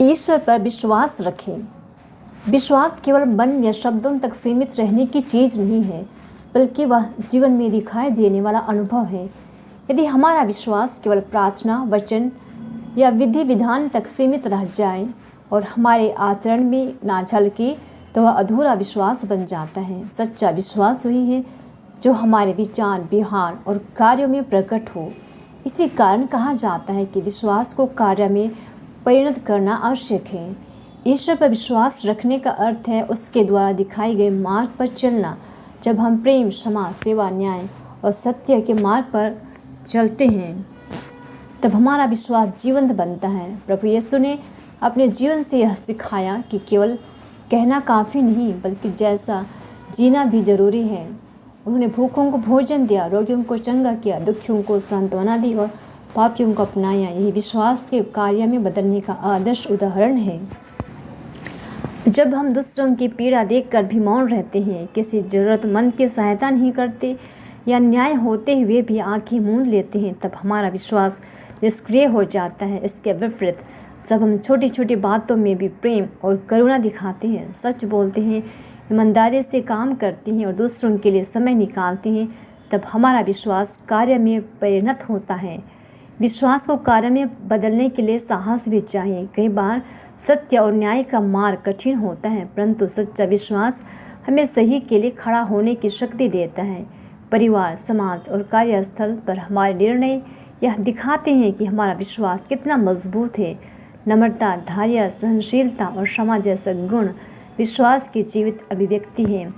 ईश्वर पर विश्वास रखें। विश्वास केवल मन या शब्दों तक सीमित रहने की चीज़ नहीं है, बल्कि वह जीवन में दिखाई देने वाला अनुभव है। यदि हमारा विश्वास केवल प्रार्थना, वचन या विधि विधान तक सीमित रह जाए और हमारे आचरण में ना झलके, तो वह अधूरा विश्वास बन जाता है। सच्चा विश्वास वही है जो हमारे विचार, व्यवहार और कार्यों में प्रकट हो। इसी कारण कहा जाता है कि विश्वास को कार्य में परिणत करना आवश्यक है। ईश्वर पर विश्वास रखने का अर्थ है उसके द्वारा दिखाए गए मार्ग पर चलना। जब हम प्रेम, क्षमा, सेवा, न्याय और सत्य के मार्ग पर चलते हैं, तब हमारा विश्वास जीवंत बनता है। प्रभु यीशु ने अपने जीवन से यह सिखाया कि केवल कहना काफ़ी नहीं, बल्कि जैसा जीना भी जरूरी है। उन्होंने भूखों को भोजन दिया, रोगियों को चंगा किया, दुखियों को सांत्वना दी और पापियों को अपनाया। यही विश्वास के कार्य में बदलने का आदर्श उदाहरण है। जब हम दूसरों की पीड़ा देखकर भी मौन रहते हैं, किसी ज़रूरतमंद की सहायता नहीं करते या न्याय होते हुए भी आंखें मूंद लेते हैं, तब हमारा विश्वास निष्क्रिय हो जाता है। इसके विपरीत जब हम छोटी छोटी बातों में भी प्रेम और करुणा दिखाते हैं, सच बोलते हैं, ईमानदारी से काम करते हैं और दूसरों के लिए समय निकालते हैं, तब हमारा विश्वास कार्य में परिणत होता है। विश्वास को कार्य में बदलने के लिए साहस भी चाहिए। कई बार सत्य और न्याय का मार्ग कठिन होता है, परंतु सच्चा विश्वास हमें सही के लिए खड़ा होने की शक्ति देता है। परिवार, समाज और कार्यस्थल पर हमारे निर्णय यह दिखाते हैं कि हमारा विश्वास कितना मजबूत है। नम्रता, धैर्य, सहनशीलता और क्षमा जैसे गुण विश्वास की जीवित अभिव्यक्ति है।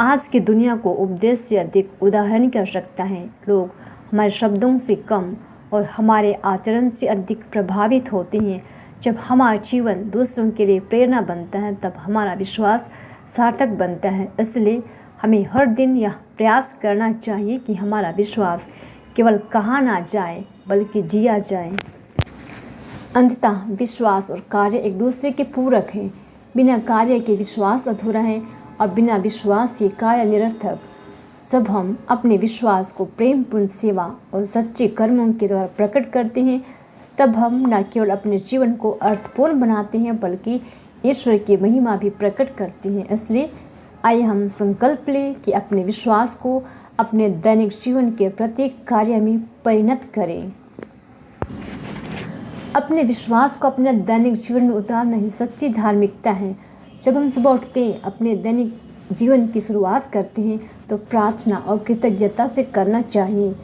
आज की दुनिया को उपदेश से अधिक उदाहरण की आवश्यकता है। लोग हमारे शब्दों से कम और हमारे आचरण से अधिक प्रभावित होते हैं। जब हमारा जीवन दूसरों के लिए प्रेरणा बनता है, तब हमारा विश्वास सार्थक बनता है। इसलिए हमें हर दिन यह प्रयास करना चाहिए कि हमारा विश्वास केवल कहा ना जाए, बल्कि जिया जाए। अंततः विश्वास और कार्य एक दूसरे के पूरक हैं। बिना कार्य के विश्वास अधूरा है और बिना विश्वास के कार्य निरर्थक। जब हम अपने विश्वास को प्रेमपूर्ण सेवा और सच्चे कर्मों के द्वारा प्रकट करते हैं, तब हम न केवल अपने जीवन को अर्थपूर्ण बनाते हैं, बल्कि ईश्वर की महिमा भी प्रकट करते हैं। इसलिए आइए हम संकल्प लें कि अपने विश्वास को अपने दैनिक जीवन के प्रत्येक कार्य में परिणत करें। अपने विश्वास को अपने दैनिक जीवन में उतारना ही सच्ची धार्मिकता है। जब हम सुबह उठते हैं, अपने दैनिक जीवन की शुरुआत करते हैं, तो प्रार्थना और कृतज्ञता से करना चाहिए।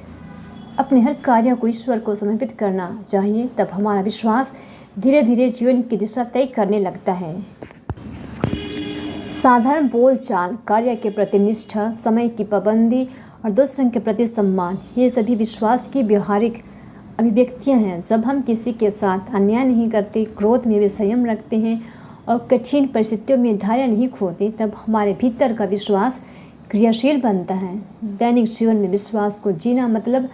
अपने हर कार्य को ईश्वर को समर्पित करना चाहिए। तब हमारा विश्वास धीरे धीरे जीवन की दिशा तय करने लगता है। साधारण बोलचाल, कार्य के प्रति निष्ठा, समय की पाबंदी और दूसरों के प्रति सम्मान, ये सभी विश्वास की व्यवहारिक अभिव्यक्तियाँ हैं। जब हम किसी के साथ अन्याय नहीं करते, क्रोध में भी संयम रखते हैं और कठिन परिस्थितियों में धैर्य नहीं खोते, तब हमारे भीतर का विश्वास क्रियाशील बनता है। दैनिक जीवन में विश्वास को जीना मतलब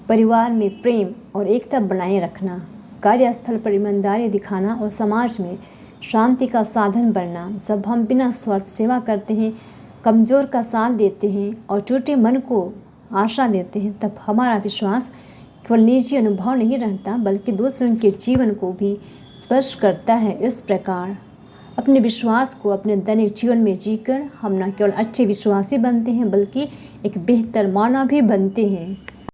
परिवार में प्रेम और एकता बनाए रखना, कार्यस्थल पर ईमानदारी दिखाना और समाज में शांति का साधन बनना। जब हम बिना स्वार्थ सेवा करते हैं, कमज़ोर का साथ देते हैं और टूटे मन को आशा देते हैं, तब हमारा विश्वास केवल निजी अनुभव नहीं रहता, बल्कि दूसरों के जीवन को भी स्पर्श करता है। इस प्रकार अपने विश्वास को अपने दैनिक जीवन में जीकर हम न केवल अच्छे विश्वासी बनते हैं, बल्कि एक बेहतर मानव भी बनते हैं।